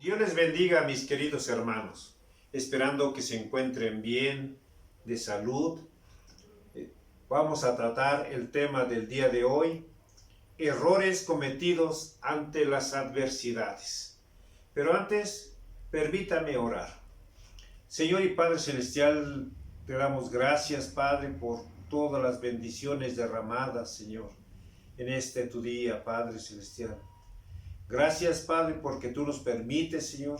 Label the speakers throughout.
Speaker 1: Dios les bendiga, mis queridos hermanos, esperando que se encuentren bien, de salud. Vamos a tratar el tema del día de hoy, errores cometidos ante las adversidades. Pero antes, permítame orar. Señor y Padre Celestial, te damos gracias, Padre, por todas las bendiciones derramadas, Señor, en este tu día, Padre Celestial. Gracias, Padre, porque tú nos permites, Señor,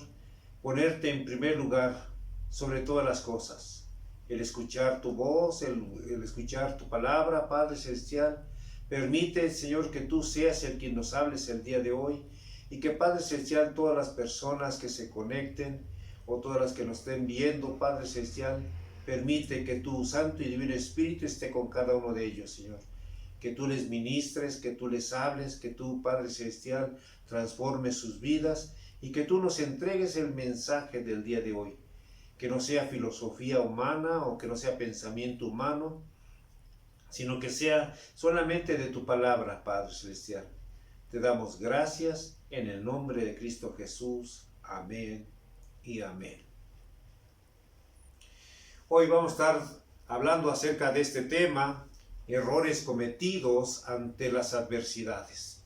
Speaker 1: ponerte en primer lugar sobre todas las cosas. El escuchar tu voz, el escuchar tu palabra, Padre Celestial. Permite, Señor, que tú seas el quien nos hables el día de hoy y que, Padre Celestial, todas las personas que se conecten o todas las que nos estén viendo, Padre Celestial, permite que tu Santo y Divino Espíritu esté con cada uno de ellos, Señor. Que tú les ministres, que tú les hables, que tú, Padre Celestial, transformes sus vidas y que tú nos entregues el mensaje del día de hoy. Que no sea filosofía humana o que no sea pensamiento humano, sino que sea solamente de tu palabra, Padre Celestial. Te damos gracias en el nombre de Cristo Jesús. Amén y amén. Hoy vamos a estar hablando acerca de este tema, errores cometidos ante las adversidades.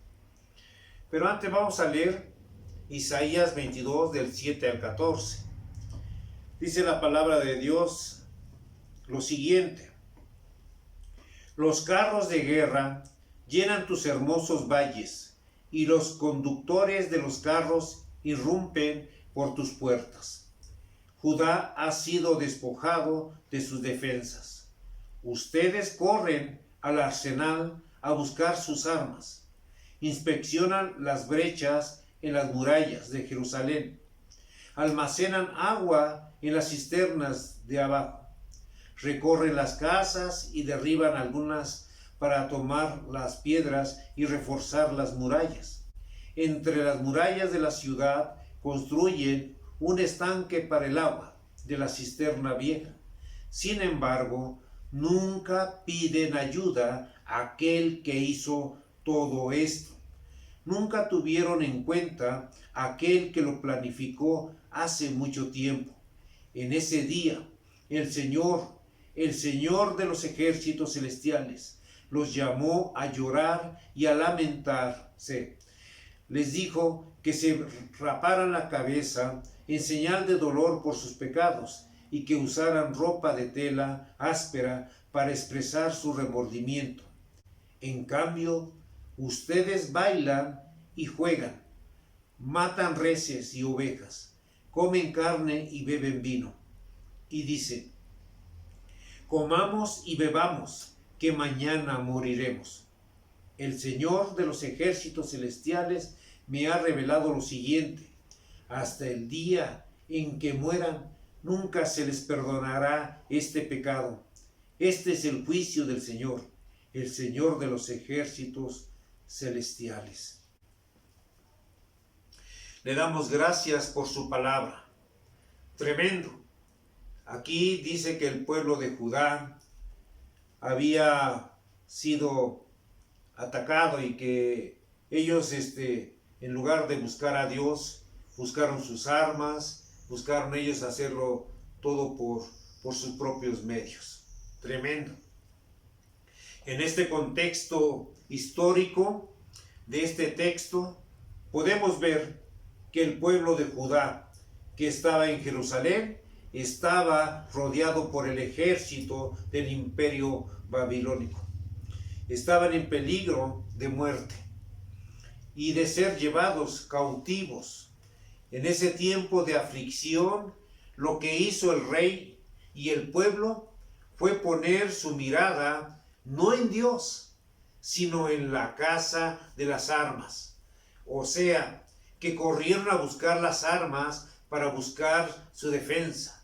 Speaker 1: Pero antes vamos a leer Isaías 22 del 7 al 14. Dice la palabra de Dios lo siguiente: los carros de guerra llenan tus hermosos valles, y los conductores de los carros irrumpen por tus puertas. Judá ha sido despojado de sus defensas. Ustedes corren al arsenal a buscar sus armas. Inspeccionan las brechas en las murallas de Jerusalén. Almacenan agua en las cisternas de abajo. Recorren las casas y derriban algunas para tomar las piedras y reforzar las murallas. Entre las murallas de la ciudad construyen un estanque para el agua de la cisterna vieja. Sin embargo, nunca piden ayuda a aquel que hizo todo esto. Nunca tuvieron en cuenta a aquel que lo planificó hace mucho tiempo. En ese día, el Señor de los ejércitos celestiales, los llamó a llorar y a lamentarse. Les dijo que se raparan la cabeza en señal de dolor por sus pecados y que usaran ropa de tela áspera para expresar su remordimiento. En cambio, ustedes bailan y juegan, matan reses y ovejas, comen carne y beben vino. Y dicen: comamos y bebamos, que mañana moriremos. El Señor de los ejércitos celestiales me ha revelado lo siguiente: hasta el día en que mueran, nunca se les perdonará este pecado. Este es el juicio del Señor, el Señor de los ejércitos celestiales. Le damos gracias por su palabra. Tremendo. Aquí dice que el pueblo de Judá había sido atacado y que ellos, en lugar de buscar a Dios, buscaron sus armas, buscaron ellos hacerlo todo por sus propios medios. Tremendo. En este contexto histórico de este texto, podemos ver que el pueblo de Judá, que estaba en Jerusalén, estaba rodeado por el ejército del imperio babilónico. Estaban en peligro de muerte y de ser llevados cautivos. En ese tiempo de aflicción, lo que hizo el rey y el pueblo fue poner su mirada no en Dios, sino en la casa de las armas. O sea, que corrieron a buscar las armas para buscar su defensa.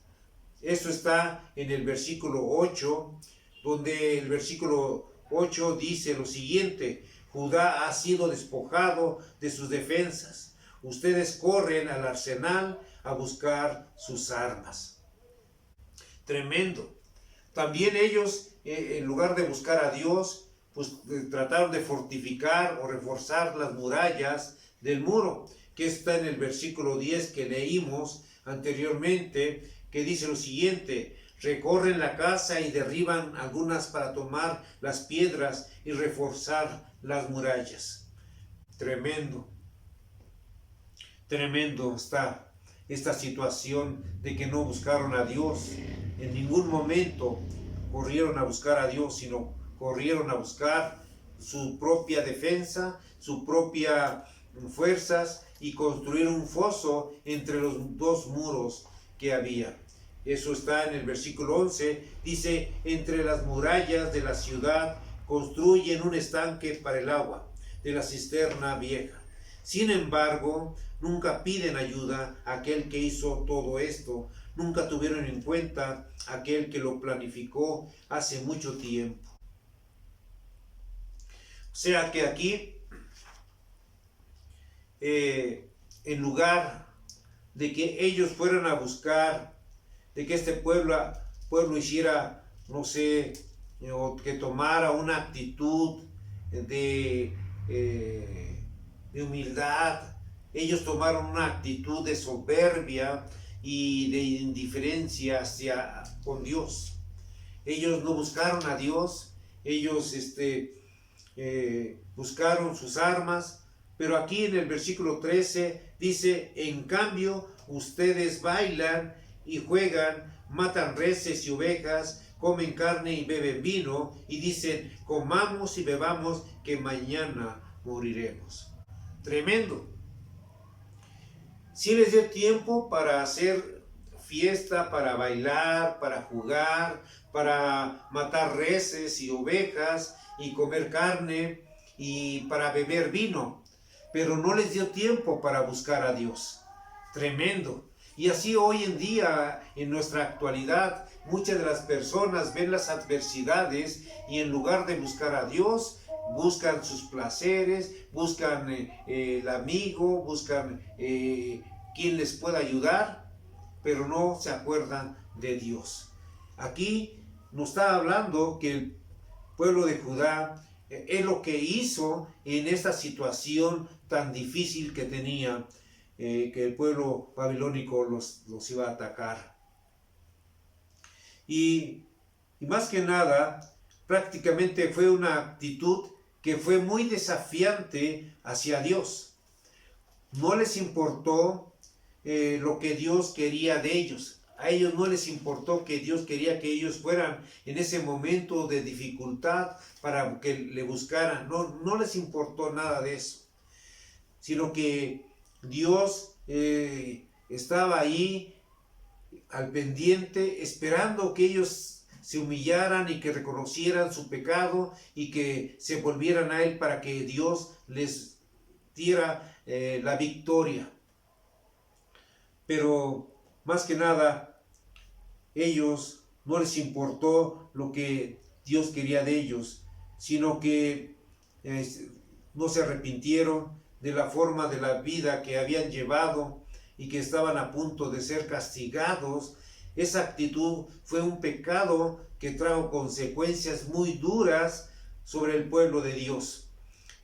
Speaker 1: Eso está en el versículo 8, donde el versículo 8 dice lo siguiente: Judá ha sido despojado de sus defensas. Ustedes corren al arsenal a buscar sus armas. Tremendo. También ellos, en lugar de buscar a Dios, pues trataron de fortificar o reforzar las murallas del muro, que está en el versículo 10 que leímos anteriormente, que dice lo siguiente: recorren la casa y derriban algunas para tomar las piedras y reforzar las murallas. Tremendo. Tremendo está esta situación de que no buscaron a Dios. En ningún momento corrieron a buscar a Dios, sino corrieron a buscar su propia defensa, sus propias fuerzas, y construir un foso entre los dos muros que había. Eso está en el versículo 11. Dice: entre las murallas de la ciudad construyen un estanque para el agua de la cisterna vieja. Sin embargo, nunca piden ayuda a aquel que hizo todo esto. Nunca tuvieron en cuenta a aquel que lo planificó hace mucho tiempo. O sea que aquí, en lugar de que ellos fueran a buscar, de que este pueblo hiciera, no sé, que tomara una actitud de humildad, ellos tomaron una actitud de soberbia y de indiferencia con Dios. Ellos no buscaron a Dios, ellos buscaron sus armas, Pero aquí en el versículo 13 dice, en cambio, ustedes bailan y juegan, matan reses y ovejas, comen carne y beben vino, y dicen, comamos y bebamos, que mañana moriremos. Tremendo. Si les dio tiempo para hacer fiesta, para bailar, para jugar, para matar reses y ovejas y comer carne y para beber vino, pero no les dio tiempo para buscar a Dios. Tremendo. Y así hoy en día, en nuestra actualidad, muchas de las personas ven las adversidades y en lugar de buscar a Dios, buscan sus placeres, buscan el amigo, buscan quien les pueda ayudar, pero no se acuerdan de Dios. Aquí nos está hablando que el pueblo de Judá es lo que hizo en esta situación tan difícil que tenía, que el pueblo babilónico los iba a atacar. Y más que nada, prácticamente fue una actitud que fue muy desafiante hacia Dios. No les importó lo que Dios quería de ellos. A ellos no les importó que Dios quería que ellos fueran en ese momento de dificultad para que le buscaran. No les importó nada de eso. Sino que Dios estaba ahí al pendiente, esperando que ellos se humillaran y que reconocieran su pecado y que se volvieran a Él para que Dios les diera la victoria. Pero más que nada, ellos no les importó lo que Dios quería de ellos, sino que no se arrepintieron de la forma de la vida que habían llevado y que estaban a punto de ser castigados. Esa actitud fue un pecado que trajo consecuencias muy duras sobre el pueblo de Dios.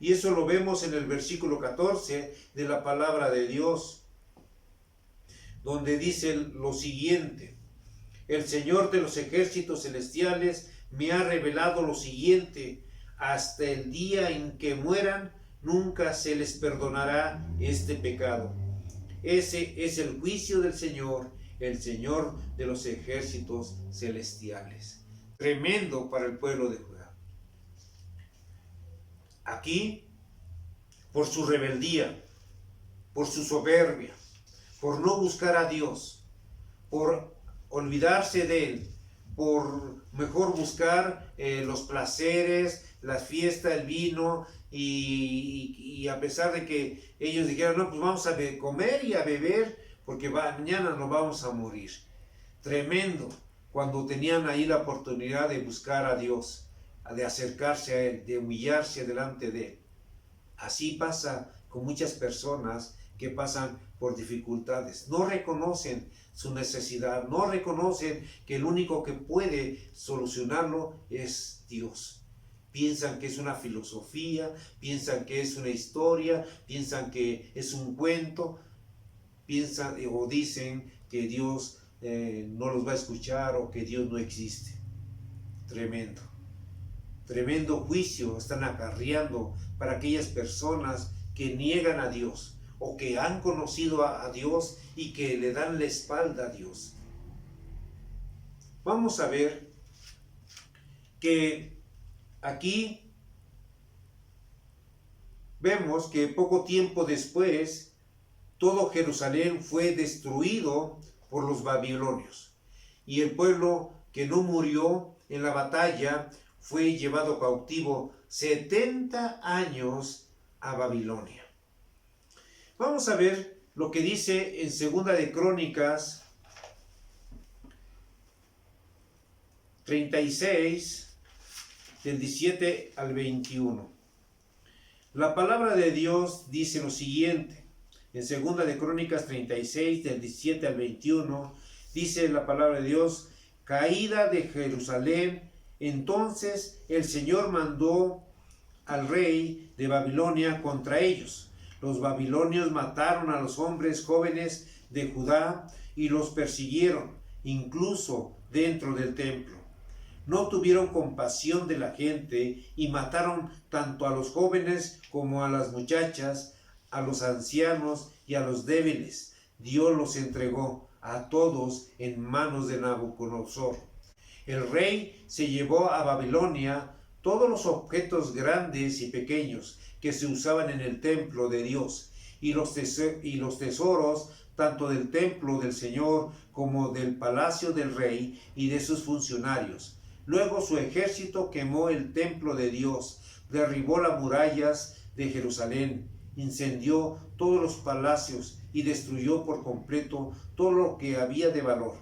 Speaker 1: Y eso lo vemos en el versículo 14 de la palabra de Dios, donde dice lo siguiente: el Señor de los ejércitos celestiales me ha revelado lo siguiente: hasta el día en que mueran, nunca se les perdonará este pecado. Ese es el juicio del Señor, el Señor de los ejércitos celestiales. Tremendo para el pueblo de Judá. Aquí, por su rebeldía, por su soberbia, por no buscar a Dios, por olvidarse de Él, por mejor buscar los placeres, la fiesta, el vino, y a pesar de que ellos dijeron, no, pues vamos a comer y a beber, porque mañana nos vamos a morir. Tremendo, cuando tenían ahí la oportunidad de buscar a Dios, de acercarse a Él, de humillarse delante de Él. Así pasa con muchas personas que pasan por dificultades. No reconocen su necesidad, no reconocen que el único que puede solucionarlo es Dios. Piensan que es una filosofía, piensan que es una historia, piensan que es un cuento, piensan o dicen que Dios no los va a escuchar o que Dios no existe. Tremendo. Tremendo juicio están acarreando para aquellas personas que niegan a Dios o que han conocido a Dios y que le dan la espalda a Dios. Vamos a ver que aquí vemos que poco tiempo después todo Jerusalén fue destruido por los babilonios y el pueblo que no murió en la batalla fue llevado cautivo 70 años a Babilonia. Vamos a ver lo que dice en Segunda de Crónicas 36, del 17 al 21. La palabra de Dios dice lo siguiente. En Segunda de Crónicas 36, del 17 al 21, dice la palabra de Dios: caída de Jerusalén, entonces el Señor mandó al rey de Babilonia contra ellos. Los babilonios mataron a los hombres jóvenes de Judá y los persiguieron, incluso dentro del templo. No tuvieron compasión de la gente y mataron tanto a los jóvenes como a las muchachas, a los ancianos y a los débiles. Dios los entregó a todos en manos de Nabucodonosor. El rey se llevó a Babilonia todos los objetos grandes y pequeños que se usaban en el templo de Dios y los tesoros tanto del templo del Señor como del palacio del rey y de sus funcionarios. Luego su ejército quemó el templo de Dios, derribó las murallas de Jerusalén, incendió todos los palacios y destruyó por completo todo lo que había de valor.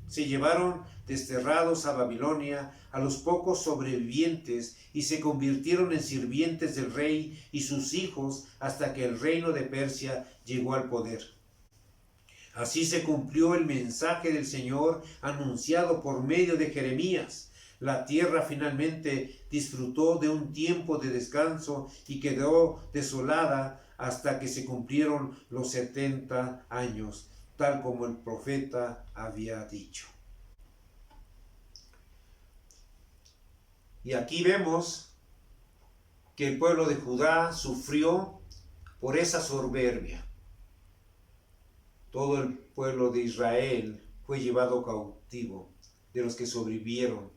Speaker 1: Se llevaron desterrados a Babilonia a los pocos sobrevivientes y se convirtieron en sirvientes del rey y sus hijos hasta que el reino de Persia llegó al poder. Así se cumplió el mensaje del Señor anunciado por medio de Jeremías. La tierra finalmente disfrutó de un tiempo de descanso y quedó desolada hasta que se cumplieron los 70 años, tal como el profeta había dicho. Y aquí vemos que el pueblo de Judá sufrió por esa soberbia. Todo el pueblo de Israel fue llevado cautivo, de los que sobrevivieron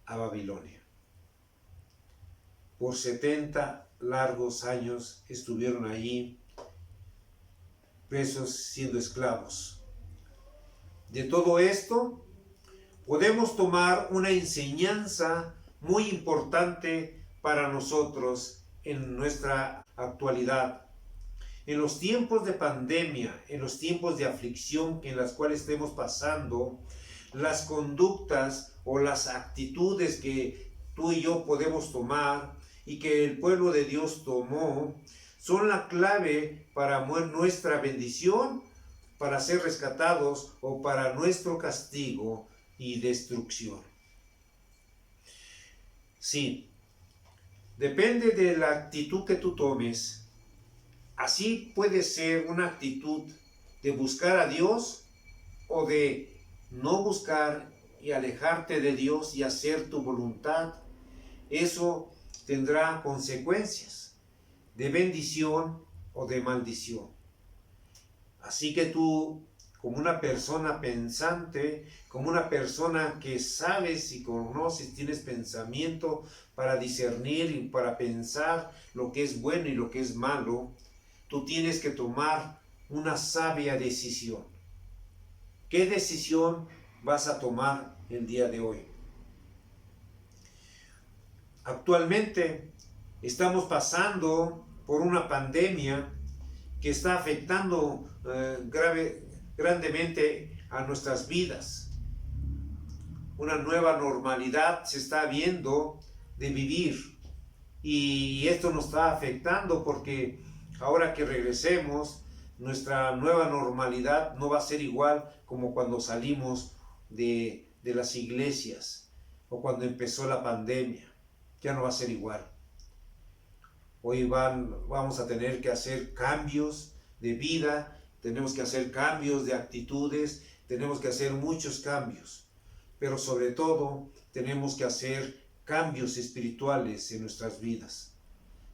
Speaker 1: a Babilonia. Por 70 largos años estuvieron allí presos, siendo esclavos. De todo esto podemos tomar una enseñanza muy importante para nosotros en nuestra actualidad. En los tiempos de pandemia, en los tiempos de aflicción en las cuales estemos pasando, las conductas o las actitudes que tú y yo podemos tomar y que el pueblo de Dios tomó, son la clave para nuestra bendición, para ser rescatados o para nuestro castigo y destrucción. Sí, depende de la actitud que tú tomes. Así puede ser una actitud de buscar a Dios o de no buscar y alejarte de Dios y hacer tu voluntad. Eso tendrá consecuencias de bendición o de maldición. Así que tú, como una persona pensante, como una persona que sabes y conoces, tienes pensamiento para discernir y para pensar lo que es bueno y lo que es malo, tú tienes que tomar una sabia decisión. ¿Qué decisión vas a tomar el día de hoy? Actualmente estamos pasando por una pandemia que está afectando grandemente a nuestras vidas. Una nueva normalidad se está viendo de vivir y esto nos está afectando porque ahora que regresemos, nuestra nueva normalidad no va a ser igual como cuando salimos de las iglesias o cuando empezó la pandemia. Ya no va a ser igual. Hoy vamos a tener que hacer cambios de vida, tenemos que hacer cambios de actitudes, tenemos que hacer muchos cambios, pero sobre todo tenemos que hacer cambios espirituales en nuestras vidas.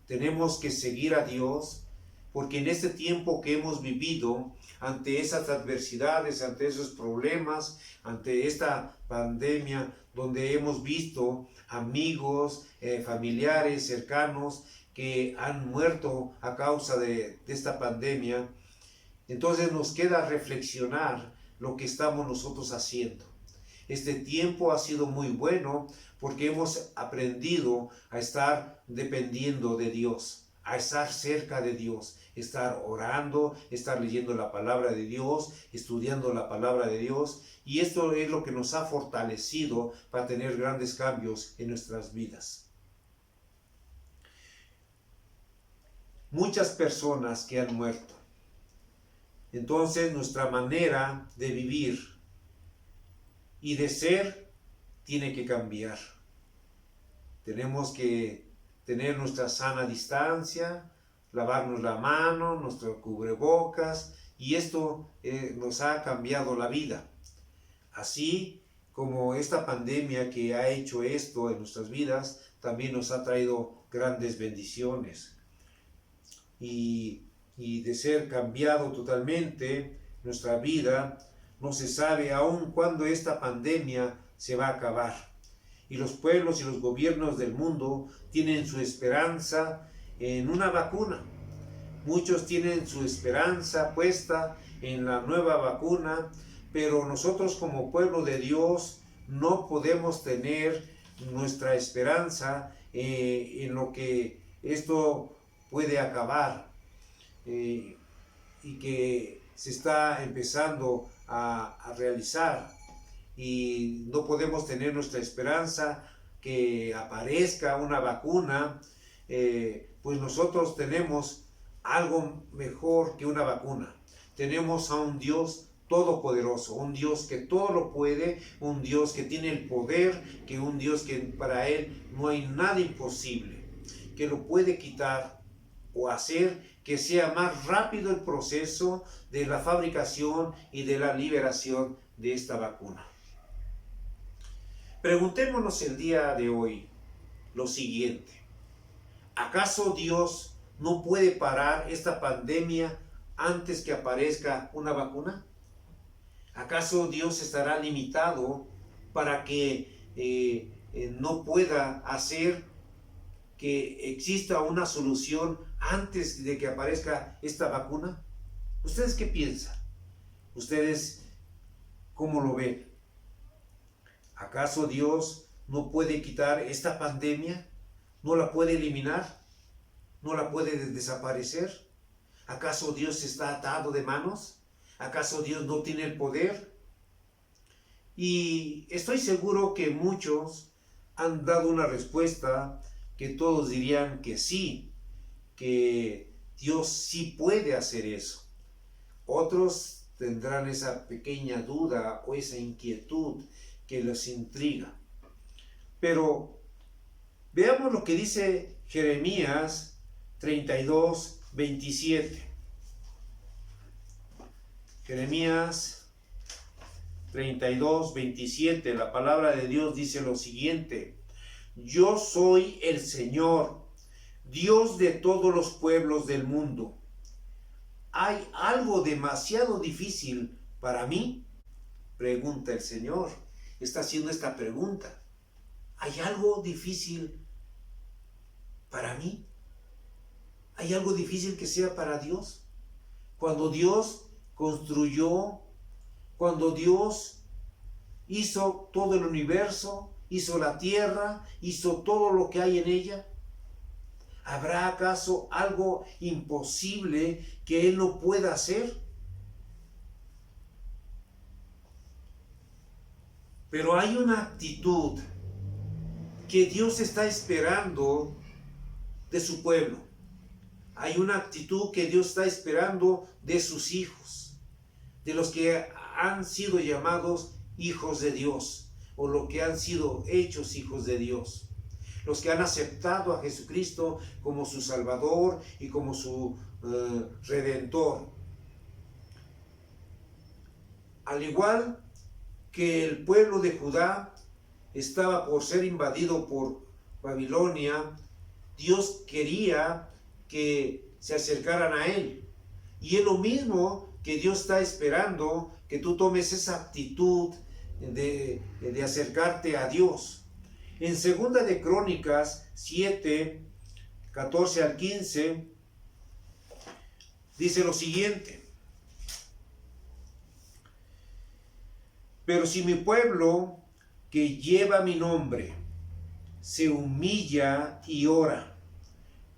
Speaker 1: Tenemos que seguir a Dios, porque en este tiempo que hemos vivido, ante esas adversidades, ante esos problemas, ante esta pandemia, donde hemos visto amigos, familiares, cercanos, que han muerto a causa de esta pandemia, entonces nos queda reflexionar lo que estamos nosotros haciendo. Este tiempo ha sido muy bueno porque hemos aprendido a estar dependiendo de Dios, a estar cerca de Dios, estar orando, estar leyendo la palabra de Dios, estudiando la palabra de Dios, y esto es lo que nos ha fortalecido para tener grandes cambios en nuestras vidas. Muchas personas que han muerto. Entonces nuestra manera de vivir y de ser tiene que cambiar. Tenemos que tener nuestra sana distancia, lavarnos la mano, nuestro cubrebocas, y esto nos ha cambiado la vida. Así como esta pandemia que ha hecho esto en nuestras vidas, también nos ha traído grandes bendiciones. Y y de ser cambiado totalmente nuestra vida. No se sabe aún cuándo esta pandemia se va a acabar. Y los pueblos y los gobiernos del mundo tienen su esperanza en una vacuna. Muchos tienen su esperanza puesta en la nueva vacuna, pero nosotros como pueblo de Dios no podemos tener nuestra esperanza en lo que esto puede acabar y que se está empezando a realizar. Y no podemos tener nuestra esperanza que aparezca una vacuna, pues nosotros tenemos algo mejor que una vacuna. Tenemos a un Dios todopoderoso, un Dios que todo lo puede, un Dios que tiene el poder, que un Dios que para Él no hay nada imposible, que lo puede quitar o hacer que sea más rápido el proceso de la fabricación y de la liberación de esta vacuna. Preguntémonos el día de hoy lo siguiente: ¿acaso Dios no puede parar esta pandemia antes que aparezca una vacuna? ¿Acaso Dios estará limitado para que no pueda hacer que exista una solución antes de que aparezca esta vacuna? ¿Ustedes qué piensan? ¿Ustedes cómo lo ven? ¿Acaso Dios no puede quitar esta pandemia? ¿No la puede eliminar? ¿No la puede desaparecer? ¿Acaso Dios está atado de manos? ¿Acaso Dios no tiene el poder? Y estoy seguro que muchos han dado una respuesta que todos dirían que sí, que Dios sí puede hacer eso. Otros tendrán esa pequeña duda o esa inquietud que les intriga. Pero veamos lo que dice Jeremías 32, 27. Jeremías 32, 27, la palabra de Dios dice lo siguiente: yo soy el Señor, Dios de todos los pueblos del mundo. ¿Hay algo demasiado difícil para mí? Pregunta el Señor. Está haciendo esta pregunta. ¿Hay algo difícil para mí? ¿Hay algo difícil que sea para Dios? Cuando Dios construyó, cuando Dios hizo todo el universo, hizo la tierra, hizo todo lo que hay en ella, ¿habrá acaso algo imposible que Él no pueda hacer? Pero hay una actitud que Dios está esperando de su pueblo. Hay una actitud que Dios está esperando de sus hijos, de los que han sido llamados hijos de Dios, o los que han sido hechos hijos de Dios, los que han aceptado a Jesucristo como su Salvador y como su Redentor. Al igual que el pueblo de Judá estaba por ser invadido por Babilonia, Dios quería que se acercaran a Él. Y es lo mismo que Dios está esperando, que tú tomes esa actitud de acercarte a Dios. En 2 de Crónicas 7, 14 al 15, dice lo siguiente: pero si mi pueblo, que lleva mi nombre, se humilla y ora,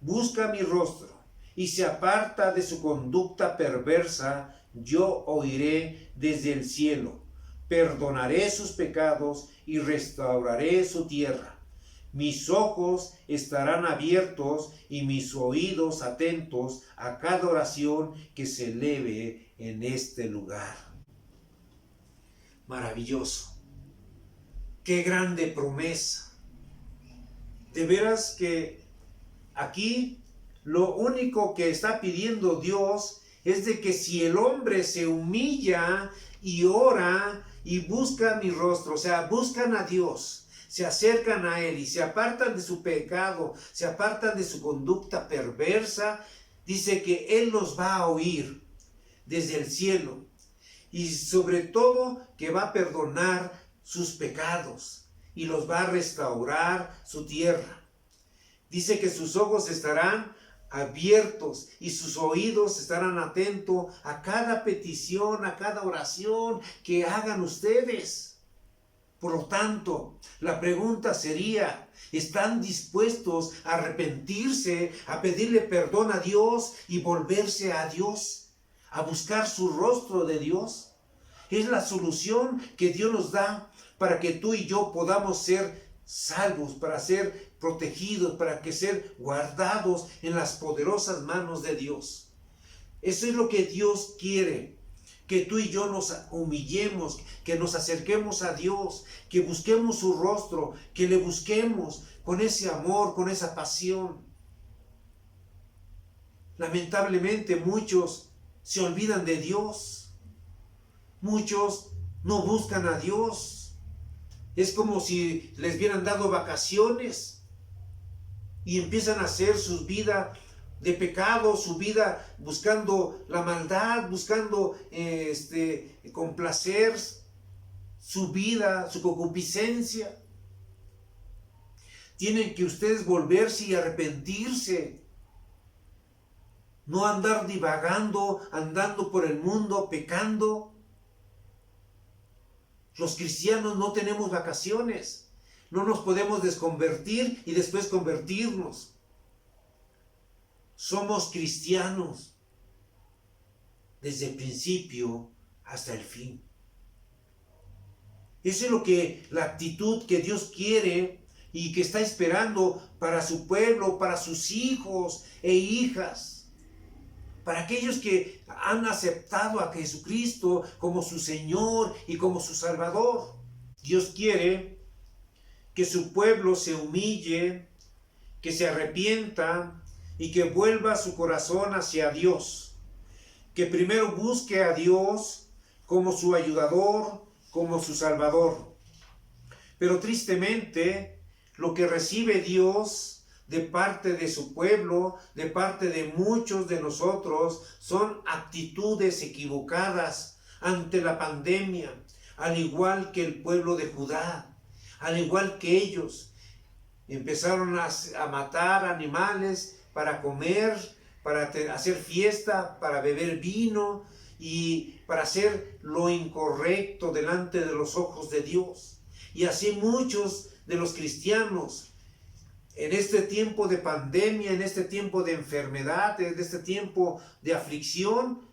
Speaker 1: busca mi rostro y se aparta de su conducta perversa, yo oiré desde el cielo, perdonaré sus pecados y restauraré su tierra. Mis ojos estarán abiertos y mis oídos atentos a cada oración que se eleve en este lugar. Maravilloso. Qué grande promesa. De veras que aquí lo único que está pidiendo Dios es de que si el hombre se humilla y ora y busca mi rostro, o sea, buscan a Dios, se acercan a Él y se apartan de su pecado, se apartan de su conducta perversa, dice que Él nos va a oír desde el cielo y sobre todo que va a perdonar sus pecados y los va a restaurar su tierra. Dice que sus ojos estarán abiertos y sus oídos estarán atentos a cada petición, a cada oración que hagan ustedes. Por lo tanto, la pregunta sería, ¿están dispuestos a arrepentirse, a pedirle perdón a Dios y volverse a Dios, a buscar su rostro de Dios? Es la solución que Dios nos da para que tú y yo podamos ser salvos, para ser protegidos, para que ser guardados en las poderosas manos de Dios. Eso es lo que Dios quiere, que tú y yo nos humillemos, que nos acerquemos a Dios, que busquemos su rostro, que le busquemos con ese amor, con esa pasión. Lamentablemente muchos se olvidan de Dios, muchos no buscan a Dios. Es como si les hubieran dado vacaciones y empiezan a hacer su vida de pecado, su vida buscando la maldad, buscando complacer su vida, su concupiscencia. Tienen que ustedes volverse y arrepentirse. No andar divagando, andando por el mundo, pecando. Los cristianos no tenemos vacaciones. No nos podemos desconvertir y después convertirnos. Somos cristianos desde el principio hasta el fin. Eso es lo que la actitud que Dios quiere y que está esperando para su pueblo, para sus hijos e hijas. Para aquellos que han aceptado a Jesucristo como su Señor y como su Salvador. Dios quiere que su pueblo se humille, que se arrepienta y que vuelva su corazón hacia Dios. Que primero busque a Dios como su ayudador, como su Salvador. Pero tristemente, lo que recibe Dios de parte de su pueblo, de parte de muchos de nosotros, son actitudes equivocadas ante la pandemia, al igual que el pueblo de Judá, al igual que ellos. Empezaron a matar animales para comer, para hacer fiesta, para beber vino y para hacer lo incorrecto delante de los ojos de Dios. Y así muchos de los cristianos en este tiempo de pandemia, en este tiempo de enfermedad, en este tiempo de aflicción,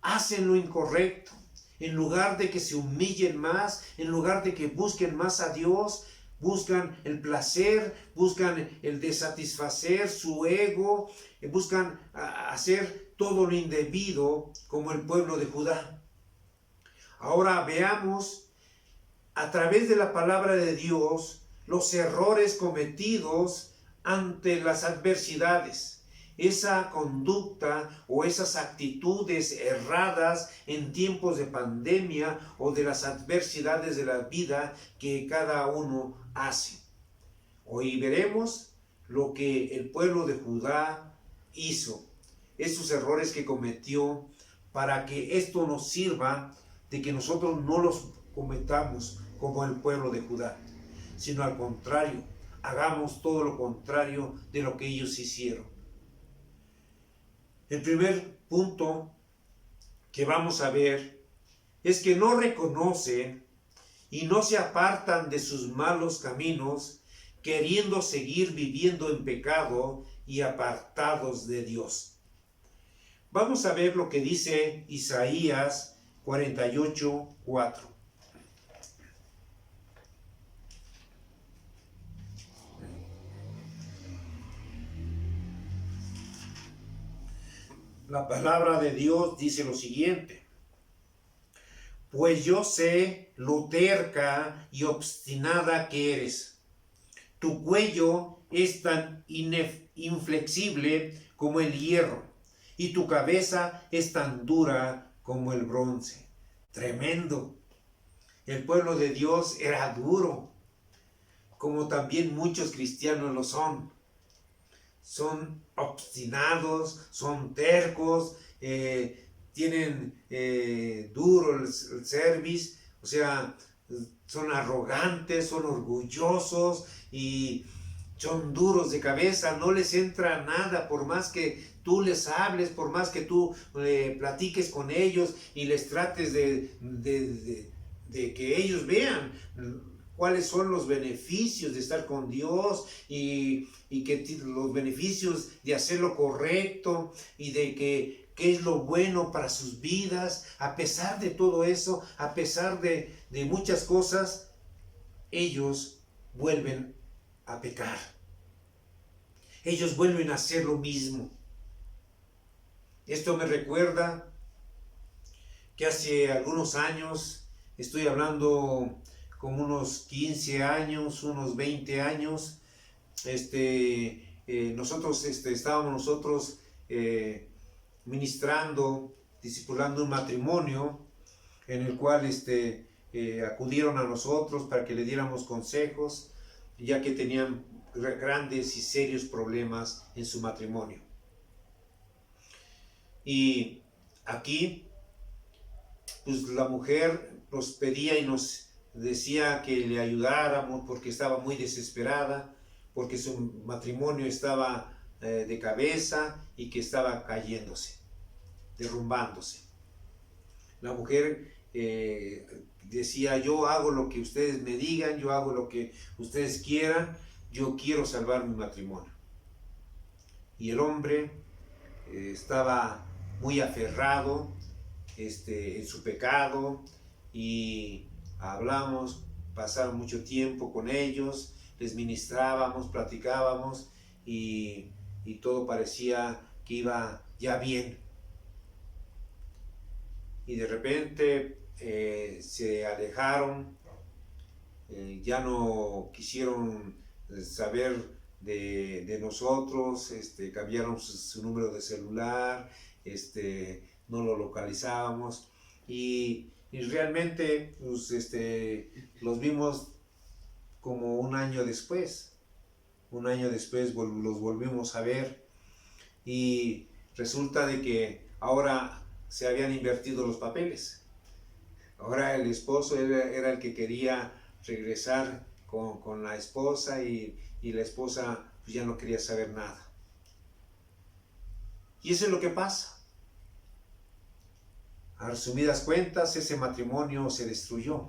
Speaker 1: hacen lo incorrecto. En lugar de que se humillen más, en lugar de que busquen más a Dios, buscan el placer, buscan el de satisfacer su ego, buscan hacer todo lo indebido como el pueblo de Judá. Ahora veamos a través de la palabra de Dios los errores cometidos ante las adversidades, esa conducta o esas actitudes erradas en tiempos de pandemia o de las adversidades de la vida que cada uno hace. Hoy veremos lo que el pueblo de Judá hizo, esos errores que cometió, para que esto nos sirva de que nosotros no los cometamos como el pueblo de Judá, sino al contrario, hagamos todo lo contrario de lo que ellos hicieron. El primer punto que vamos a ver es que no reconocen y no se apartan de sus malos caminos, queriendo seguir viviendo en pecado y apartados de Dios. Vamos a ver lo que dice Isaías 48:4. La palabra de Dios dice lo siguiente: pues yo sé lo terca y obstinada que eres. Tu cuello es tan inflexible como el hierro, y tu cabeza es tan dura como el bronce. Tremendo. El pueblo de Dios era duro, como también muchos cristianos lo son. son obstinados, son tercos, tienen duro el cerviz, o sea, son arrogantes, son orgullosos y son duros de cabeza, no les entra nada, por más que tú les hables, por más que tú platiques con ellos y les trates de que ellos vean cuáles son los beneficios de estar con Dios y que los beneficios de hacer lo correcto y de que qué es lo bueno para sus vidas. A pesar de todo eso, a pesar de muchas cosas, ellos vuelven a pecar. Ellos vuelven a hacer lo mismo. Esto me recuerda que hace algunos años, estoy hablando como unos 15 años, unos 20 años, estábamos nosotros ministrando, discipulando un matrimonio en el cual acudieron a nosotros para que le diéramos consejos, ya que tenían grandes y serios problemas en su matrimonio. Y aquí, pues la mujer nos pedía y nos decía que le ayudáramos porque estaba muy desesperada, porque su matrimonio estaba de cabeza y que estaba cayéndose, derrumbándose. La mujer decía: yo hago lo que ustedes me digan, yo hago lo que ustedes quieran, yo quiero salvar mi matrimonio. Y el hombre estaba muy aferrado en su pecado, y hablamos, pasaron mucho tiempo con ellos, les ministrábamos, platicábamos y todo parecía que iba ya bien. Y de repente se alejaron, ya no quisieron saber de nosotros, cambiaron su número de celular, no lo localizábamos y realmente pues, los vimos como un año después. Un año después los volvimos a ver y resulta de que ahora se habían invertido los papeles. Ahora el esposo era el que quería regresar con la esposa y la esposa pues, ya no quería saber nada. Y eso es lo que pasa. A resumidas cuentas, ese matrimonio se destruyó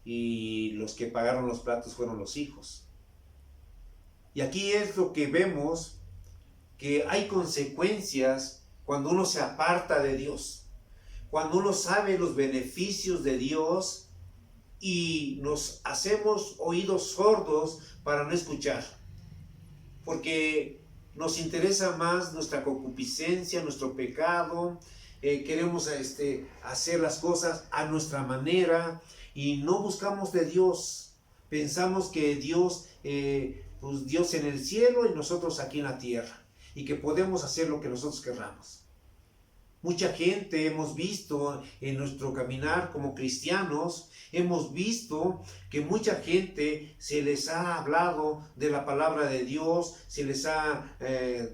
Speaker 1: y los que pagaron los platos fueron los hijos. Y aquí es lo que vemos, que hay consecuencias cuando uno se aparta de Dios, cuando uno sabe los beneficios de Dios y nos hacemos oídos sordos para no escuchar, porque nos interesa más nuestra concupiscencia, nuestro pecado, queremos hacer las cosas a nuestra manera y no buscamos de Dios. Pensamos que Dios, pues Dios en el cielo y nosotros aquí en la tierra, y que podemos hacer lo que nosotros querramos. Mucha gente hemos visto en nuestro caminar como cristianos, hemos visto que mucha gente se les ha hablado de la palabra de Dios, se les ha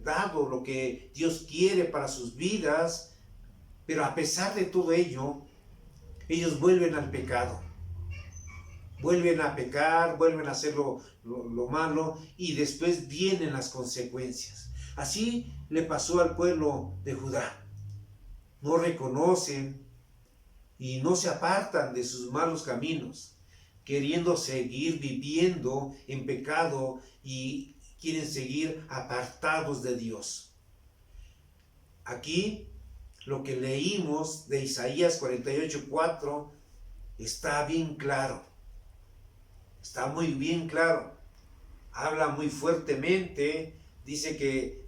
Speaker 1: dado lo que Dios quiere para sus vidas, pero a pesar de todo ello, ellos vuelven al pecado. Vuelven a pecar, vuelven a hacer lo malo y después vienen las consecuencias. Así le pasó al pueblo de Judá. No reconocen y no se apartan de sus malos caminos, queriendo seguir viviendo en pecado y quieren seguir apartados de Dios. Aquí lo que leímos de Isaías 48:4 está bien claro. Está muy bien claro. Habla muy fuertemente. Dice que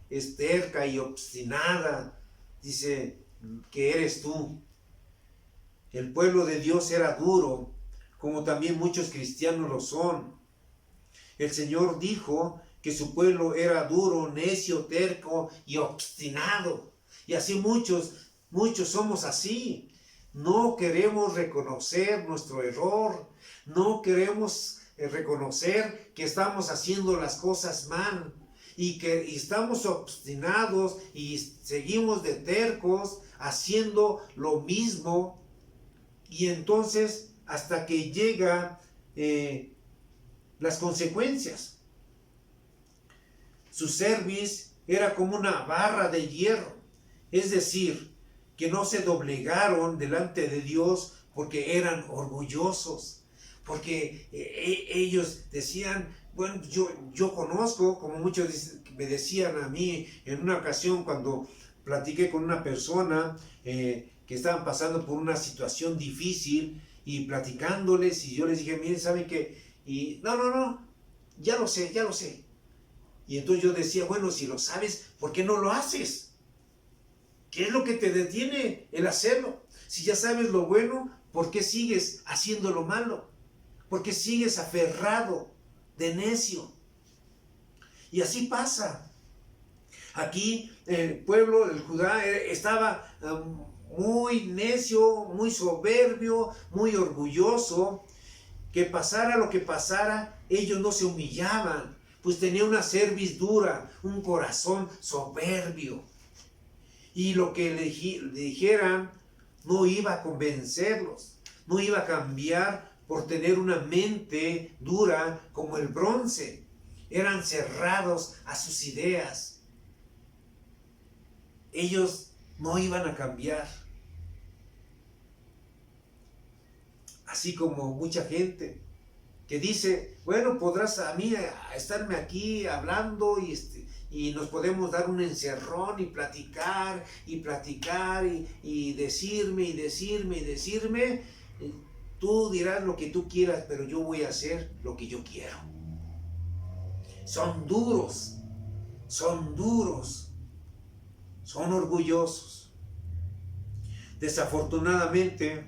Speaker 1: es terca y obstinada. Dice que eres tú. El pueblo de Dios era duro, como también muchos cristianos lo son. El Señor dijo que su pueblo era duro, necio, terco y obstinado. Y así muchos somos así. No queremos reconocer nuestro error. No queremos reconocer que estamos haciendo las cosas mal y que estamos obstinados y seguimos de tercos haciendo lo mismo, y entonces hasta que llega las consecuencias. Su cerviz era como una barra de hierro, es decir, que no se doblegaron delante de Dios porque eran orgullosos, porque ellos decían, bueno, yo conozco, como muchos me decían a mí en una ocasión cuando platiqué con una persona que estaban pasando por una situación difícil, y platicándoles, y yo les dije, miren, ¿saben qué? Y no, ya lo sé. Y entonces yo decía, bueno, si lo sabes, ¿por qué no lo haces? ¿Qué es lo que te detiene el hacerlo? Si ya sabes lo bueno, ¿por qué sigues haciendo lo malo? ¿Por qué sigues aferrado de necio? Y así pasa. Aquí el pueblo del Judá estaba muy necio, muy soberbio, muy orgulloso. Que pasara lo que pasara, ellos no se humillaban, pues tenía una cerviz dura, un corazón soberbio. Y lo que le dijeran no iba a convencerlos, no iba a cambiar por tener una mente dura como el bronce. Eran cerrados a sus ideas. Ellos no iban a cambiar. Así como mucha gente que dice, bueno, podrás a mí estarme aquí hablando y nos podemos dar un encerrón y platicar y decirme. Tú dirás lo que tú quieras, pero yo voy a hacer lo que yo quiero. Son duros, son orgullosos. Desafortunadamente,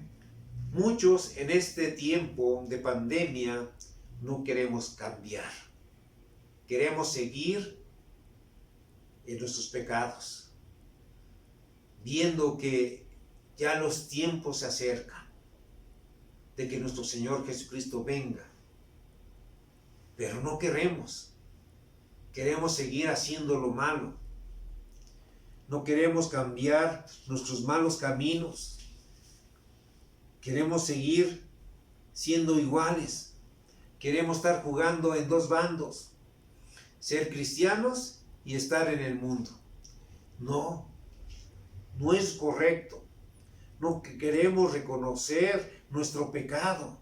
Speaker 1: muchos en este tiempo de pandemia no queremos cambiar. Queremos seguir en nuestros pecados, viendo que ya los tiempos se acercan de que nuestro Señor Jesucristo venga. Pero no queremos seguir haciendo lo malo. No queremos cambiar nuestros malos caminos. Queremos seguir siendo iguales. Queremos estar jugando en dos bandos. Ser cristianos y estar en el mundo. No es correcto. No queremos reconocer nuestro pecado.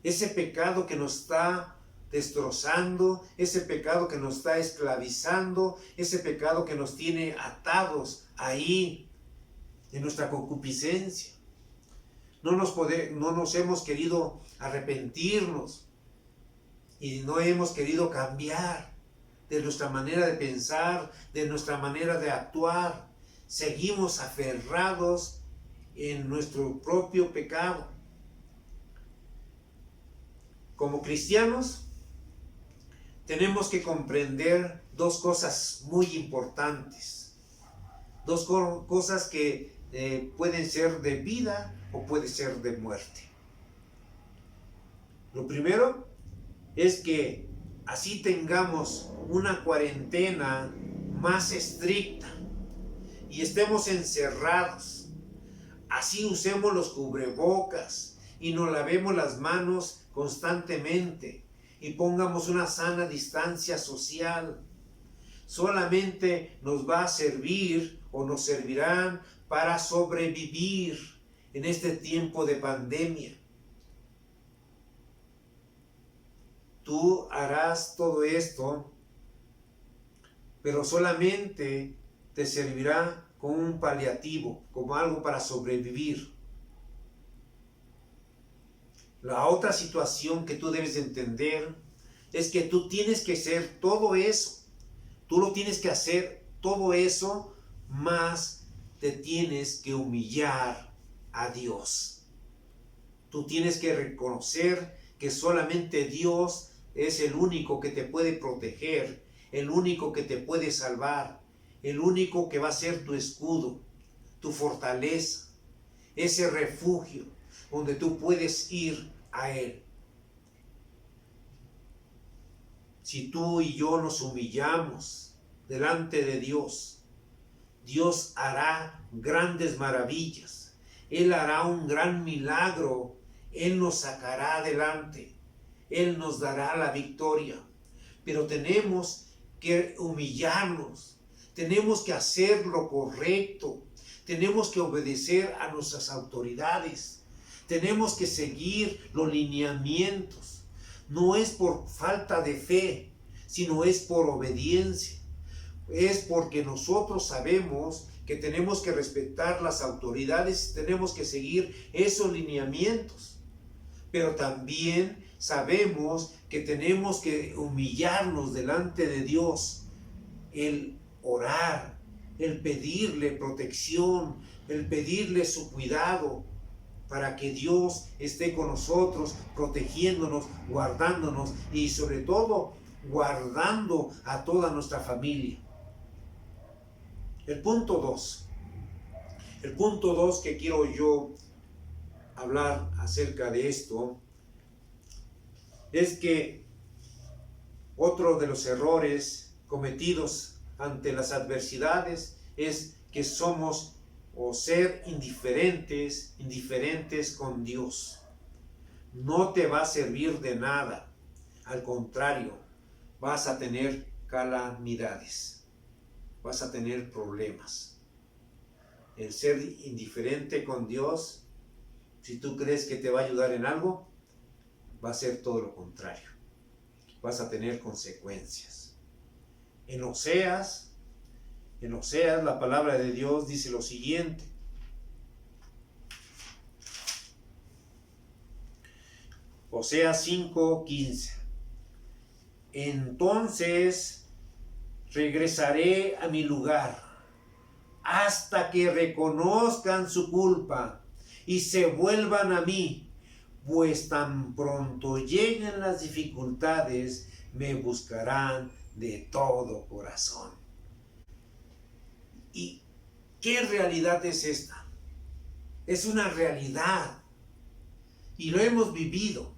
Speaker 1: Ese pecado que nos está destrozando, ese pecado que nos está esclavizando, ese pecado que nos tiene atados ahí en nuestra concupiscencia. No nos hemos querido arrepentirnos y no hemos querido cambiar de nuestra manera de pensar, de nuestra manera de actuar. Seguimos aferrados en nuestro propio pecado. Como cristianos, tenemos que comprender dos cosas muy importantes. Dos cosas que pueden ser de vida o puede ser de muerte. Lo primero es que así tengamos una cuarentena más estricta y estemos encerrados. Así usemos los cubrebocas y nos lavemos las manos constantemente y pongamos una sana distancia social. Solamente nos va a servir o nos servirán para sobrevivir en este tiempo de pandemia. Tú harás todo esto, pero solamente te servirá como un paliativo, como algo para sobrevivir. La otra situación que tú debes entender es que tú tienes que hacer todo eso. Tú lo tienes que hacer todo eso, más te tienes que humillar a Dios. Tú tienes que reconocer que solamente Dios es el único que te puede proteger, el único que te puede salvar, el único que va a ser tu escudo, tu fortaleza, ese refugio donde tú puedes ir a Él. Si tú y yo nos humillamos delante de Dios, Dios hará grandes maravillas. Él hará un gran milagro. Él nos sacará adelante. Él nos dará la victoria. Pero tenemos que humillarnos. Tenemos que hacer lo correcto. Tenemos que obedecer a nuestras autoridades. Tenemos que seguir los lineamientos. No es por falta de fe, sino es por obediencia. Es porque nosotros sabemos que tenemos que respetar las autoridades, tenemos que seguir esos lineamientos. Pero también sabemos que tenemos que humillarnos delante de Dios, el orar, el pedirle protección, el pedirle su cuidado, para que Dios esté con nosotros, protegiéndonos, guardándonos y sobre todo guardando a toda nuestra familia. El punto 2. El punto 2 que quiero yo hablar acerca de esto es que otro de los errores cometidos ante las adversidades es que somos o ser indiferentes con Dios. No te va a servir de nada. Al contrario, vas a tener calamidades. Vas a tener problemas. El ser indiferente con Dios, si tú crees que te va a ayudar en algo, va a ser todo lo contrario. Vas a tener consecuencias. En Oseas, la palabra de Dios dice lo siguiente. Oseas 5:15. Entonces regresaré a mi lugar hasta que reconozcan su culpa y se vuelvan a mí, pues tan pronto lleguen las dificultades, me buscarán de todo corazón. ¿Y qué realidad es esta? Es una realidad y lo hemos vivido.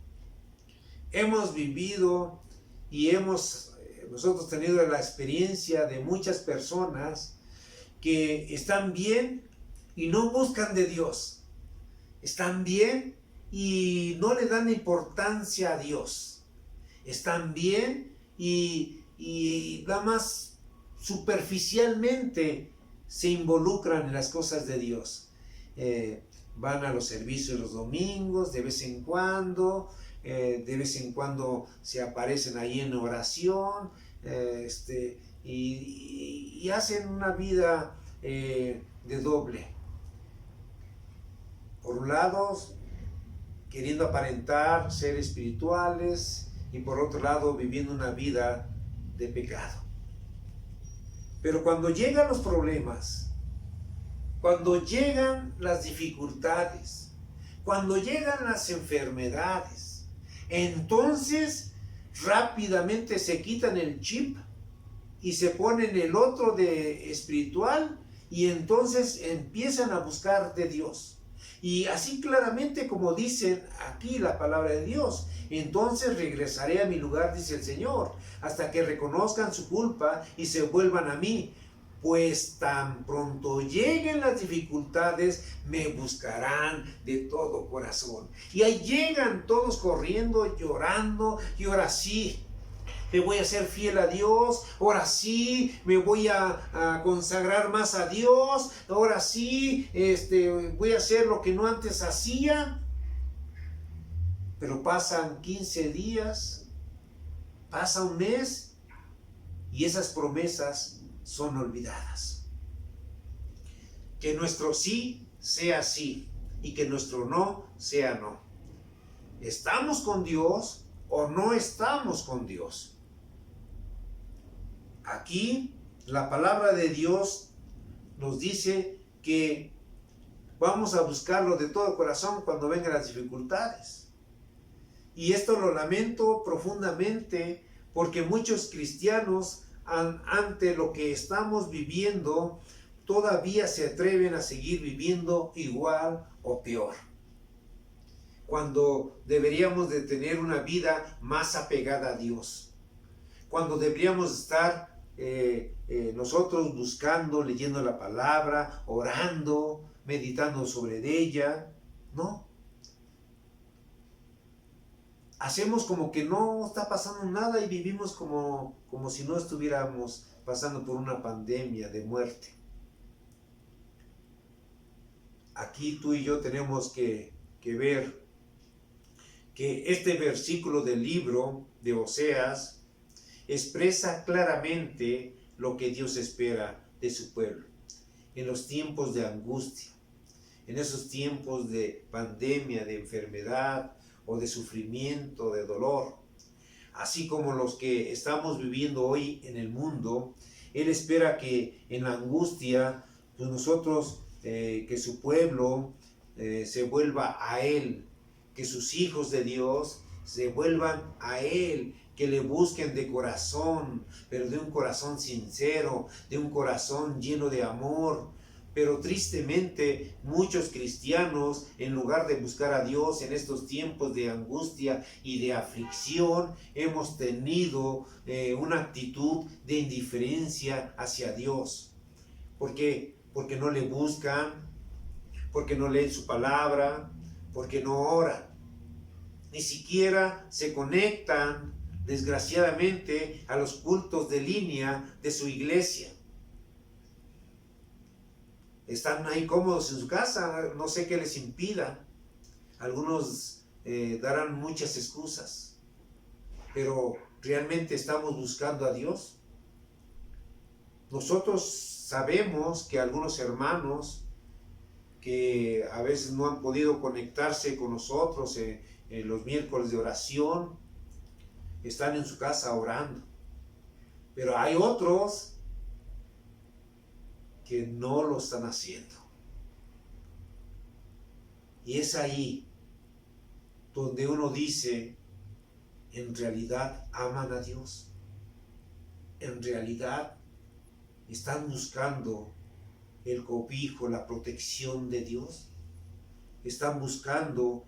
Speaker 1: Hemos vivido y hemos nosotros tenido la experiencia de muchas personas que están bien y no buscan de Dios. Están bien y no le dan importancia a Dios. Están bien y nada más superficialmente se involucran en las cosas de Dios. Van a los servicios los domingos, de vez en cuando se aparecen ahí en oración, y hacen una vida de doble. Por un lado, queriendo aparentar ser espirituales, y por otro lado, viviendo una vida de pecado. Pero cuando llegan los problemas, cuando llegan las dificultades, cuando llegan las enfermedades, entonces rápidamente se quitan el chip y se ponen el otro de espiritual y entonces empiezan a buscar de Dios. Y así claramente como dicen aquí la palabra de Dios, entonces regresaré a mi lugar, dice el Señor, hasta que reconozcan su culpa y se vuelvan a mí. Pues tan pronto lleguen las dificultades, me buscarán de todo corazón. Y ahí llegan todos corriendo, llorando, y ahora sí, me voy a ser fiel a Dios, ahora sí me voy a consagrar más a Dios, ahora sí voy a hacer lo que no antes hacía. Pero pasan 15 días, pasa un mes y esas promesas son olvidadas. Que nuestro sí sea sí y que nuestro no sea no. ¿Estamos con Dios o no estamos con Dios? Aquí la palabra de Dios nos dice que vamos a buscarlo de todo corazón cuando vengan las dificultades. Y esto lo lamento profundamente porque muchos cristianos ante lo que estamos viviendo todavía se atreven a seguir viviendo igual o peor, cuando deberíamos de tener una vida más apegada a Dios. cuando deberíamos estar nosotros buscando, leyendo la palabra, orando, meditando sobre ella, ¿no? Hacemos como que no está pasando nada y vivimos como si no estuviéramos pasando por una pandemia de muerte. Aquí tú y yo tenemos que ver que este versículo del libro de Oseas expresa claramente lo que Dios espera de su pueblo en los tiempos de angustia, en esos tiempos de pandemia, de enfermedad o de sufrimiento, de dolor, así como los que estamos viviendo hoy en el mundo. Él espera que en la angustia, pues nosotros, que su pueblo se vuelva a Él, que sus hijos de Dios se vuelvan a Él, que le busquen de corazón, pero de un corazón sincero, de un corazón lleno de amor. Pero tristemente muchos cristianos, en lugar de buscar a Dios en estos tiempos de angustia y de aflicción, hemos tenido una actitud de indiferencia hacia Dios. ¿Por qué? Porque no le buscan, porque no leen su palabra, porque no oran. Ni siquiera se conectan, desgraciadamente, a los cultos de línea de su iglesia. Están ahí cómodos en su casa, no sé qué les impida. Algunos darán muchas excusas, pero ¿realmente estamos buscando a Dios? Nosotros sabemos que algunos hermanos que a veces no han podido conectarse con nosotros en los miércoles de oración, están en su casa orando. Pero hay otros que no lo están haciendo. Y es ahí donde uno dice, ¿en realidad aman a Dios? ¿En realidad están buscando el cobijo, la protección de Dios? ¿Están buscando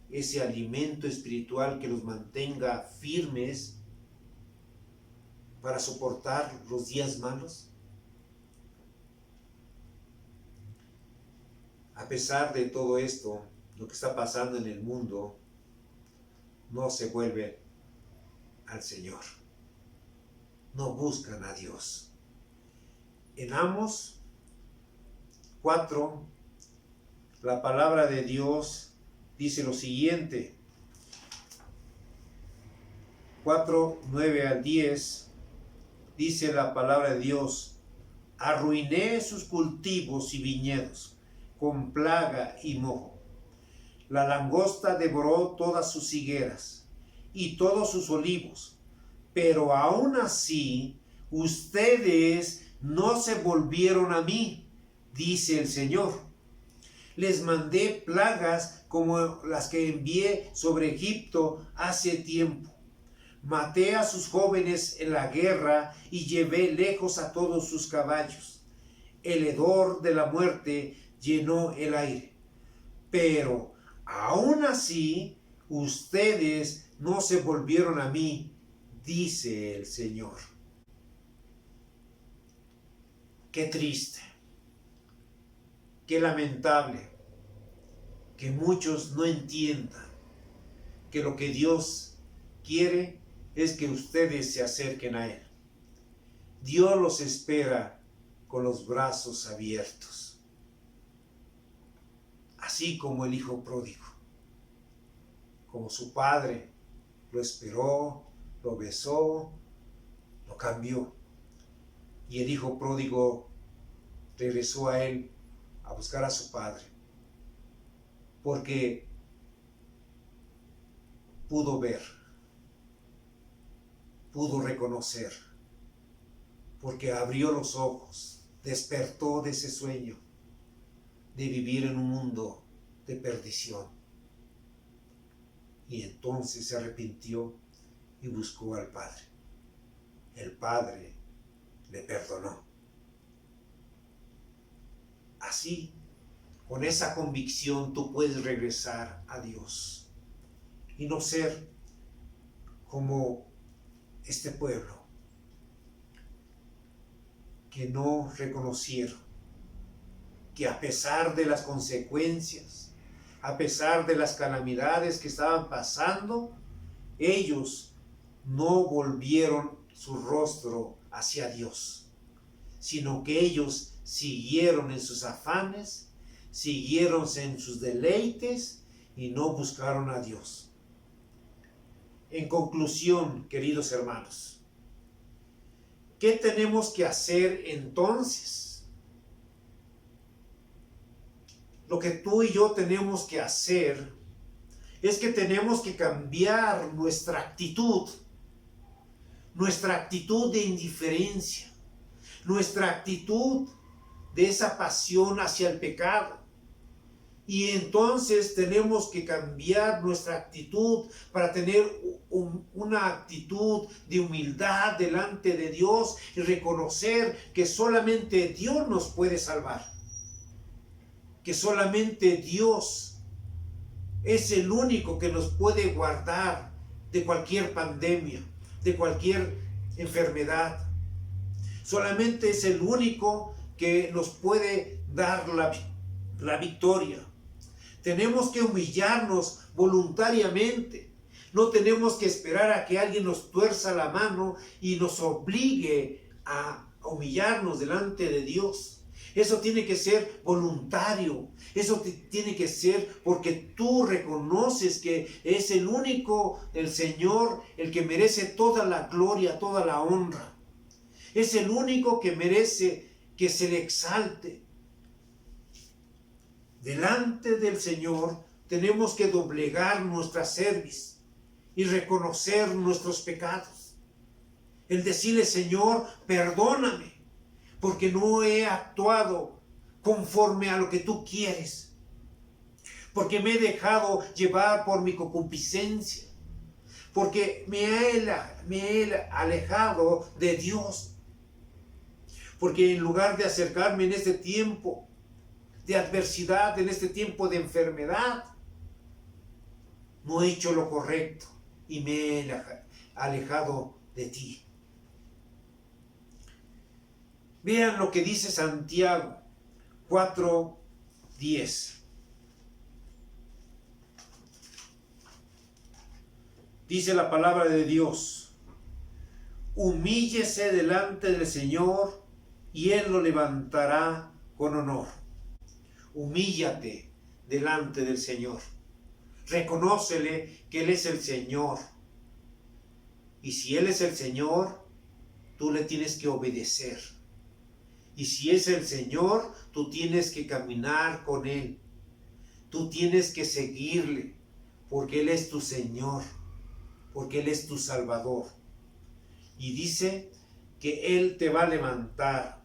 Speaker 1: ese alimento espiritual que los mantenga firmes para soportar los días malos? A pesar de todo esto, lo que está pasando en el mundo, no se vuelven al Señor. No buscan a Dios. En Amós 4, la palabra de Dios dice lo siguiente. 4, 9 al 10, dice la palabra de Dios: arruiné sus cultivos y viñedos con plaga y mojo. La langosta devoró todas sus higueras y todos sus olivos, pero aún así ustedes no se volvieron a mí, dice el Señor. Les mandé plagas como las que envié sobre Egipto hace tiempo. Maté a sus jóvenes en la guerra y llevé lejos a todos sus caballos. El hedor de la muerte llenó el aire. Pero aún así, ustedes no se volvieron a mí, dice el Señor. Qué triste, qué lamentable que muchos no entiendan que lo que Dios quiere es que ustedes se acerquen a Él. Dios los espera con los brazos abiertos. Así como el hijo pródigo, como su padre lo esperó, lo besó, lo cambió. Y el hijo pródigo regresó a él a buscar a su padre, porque pudo ver, pudo reconocer, porque abrió los ojos, despertó de ese sueño de vivir en un mundo de perdición. Y entonces se arrepintió y buscó al Padre. El Padre le perdonó. Así, con esa convicción, tú puedes regresar a Dios y no ser como este pueblo que no reconocieron que a pesar de las consecuencias, a pesar de las calamidades que estaban pasando, ellos no volvieron su rostro hacia Dios, sino que ellos siguieron en sus afanes, siguieron en sus deleites y no buscaron a Dios. En conclusión, queridos hermanos, ¿qué tenemos que hacer entonces? Lo que tú y yo tenemos que hacer es que tenemos que cambiar nuestra actitud de indiferencia, nuestra actitud de esa pasión hacia el pecado. Y entonces tenemos que cambiar nuestra actitud para tener una actitud de humildad delante de Dios y reconocer que solamente Dios nos puede salvar, que solamente Dios es el único que nos puede guardar de cualquier pandemia, de cualquier enfermedad. Solamente es el único que nos puede dar la victoria. Tenemos que humillarnos voluntariamente. No tenemos que esperar a que alguien nos tuerza la mano y nos obligue a humillarnos delante de Dios. Eso tiene que ser voluntario. Eso tiene que ser porque tú reconoces que es el único, el Señor, el que merece toda la gloria, toda la honra. Es el único que merece que se le exalte. Delante del Señor tenemos que doblegar nuestra cerviz y reconocer nuestros pecados. El decirle, Señor, perdóname, porque no he actuado conforme a lo que tú quieres, porque me he dejado llevar por mi concupiscencia, porque me he alejado de Dios, porque en lugar de acercarme en este tiempo de adversidad, en este tiempo de enfermedad, no he hecho lo correcto y me he alejado de ti. Vean lo que dice Santiago 4:10. Dice la palabra de Dios: humíllese delante del Señor y Él lo levantará con honor. Humíllate delante del Señor. Reconócele que Él es el Señor. Y si Él es el Señor, tú le tienes que obedecer. Y si es el Señor, tú tienes que caminar con Él. Tú tienes que seguirle, porque Él es tu Señor, porque Él es tu Salvador. Y dice que Él te va a levantar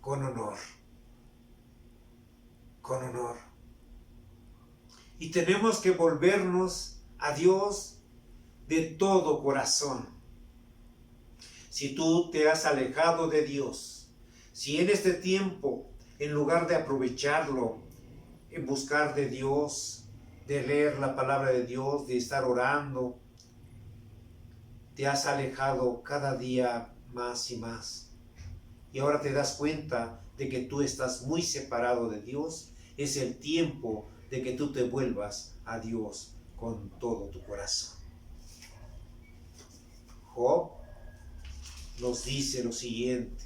Speaker 1: con honor. Con honor. Y tenemos que volvernos a Dios de todo corazón. Si tú te has alejado de Dios, si en este tiempo, en lugar de aprovecharlo en buscar de Dios, de leer la palabra de Dios, de estar orando, te has alejado cada día más y más, y ahora te das cuenta de que tú estás muy separado de Dios, es el tiempo de que tú te vuelvas a Dios con todo tu corazón. Job nos dice lo siguiente,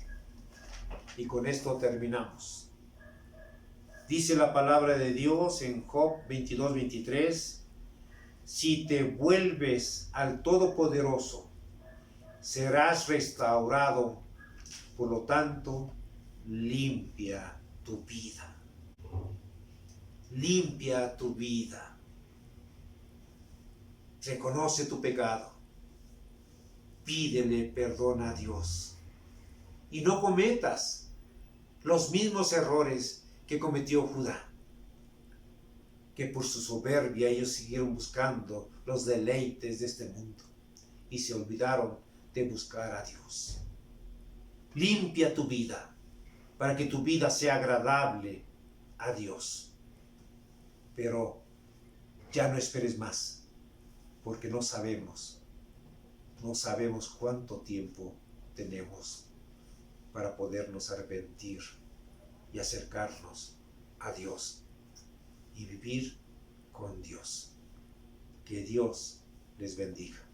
Speaker 1: y con esto terminamos. Dice la palabra de Dios en Job 22:23, si te vuelves al Todopoderoso, serás restaurado, por lo tanto, limpia tu vida. Limpia tu vida. Reconoce tu pecado. Pídele perdón a Dios. Y no cometas los mismos errores que cometió Judá, que por su soberbia ellos siguieron buscando los deleites de este mundo y se olvidaron de buscar a Dios. Limpia tu vida para que tu vida sea agradable a Dios. Pero ya no esperes más, porque no sabemos cuánto tiempo tenemos para podernos arrepentir y acercarnos a Dios y vivir con Dios. Que Dios les bendiga.